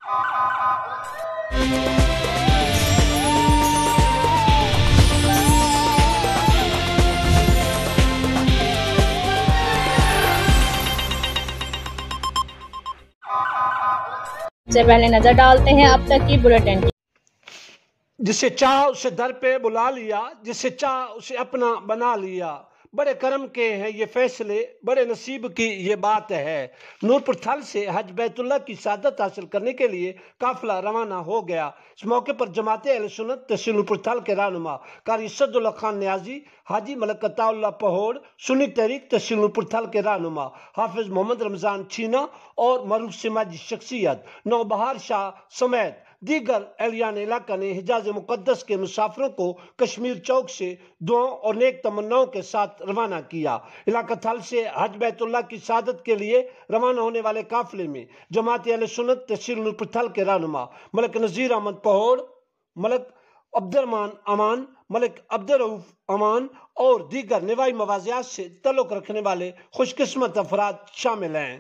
سے پہلے نظر ڈالتے ہیں اب تک کی بلیٹن کی۔ جسے چاہ اسے در پہ بلا لیا، جسے چاہ اسے اپنا بنا لیا، بڑے کرم کے ہیں یہ فیصلے، بڑے نصیب کی یہ بات ہے۔ نورپرتھل سے حج بیت اللہ کی سعادت حاصل کرنے کے لیے قافلہ روانہ ہو گیا۔ اس موقع پر جماعت اہل سنت تحصیل نورپرتھل کے رہنما قاری اسد اللہ خان نیازی، حاجی ملک عطا اللہ پہوڑ، سنی تحریک تحصیل نورپرتھل کے رہنما حافظ محمد رمضان چھینا اور معروف سماجی شخصیت نوبہار شاہ سمیت دیگر اہلیان علاقہ نے حجاز مقدس کے مسافروں کو کشمیر چوک سے دعاؤں اور نیک تمناؤں کے ساتھ روانہ کیا۔ علاقہ تھل سے حج بیت اللہ کی سعادت کے لیے روانہ ہونے والے قافلے میں جماعت اہل سنت تحصیل نورپرتھل کے رہنما ملک نذیر احمد پہوڑ، ملک عبدالرحمان امان، ملک عبدالرؤف امان اور دیگر نوائی موازیات سے تعلق رکھنے والے خوش قسمت افراد شامل ہیں۔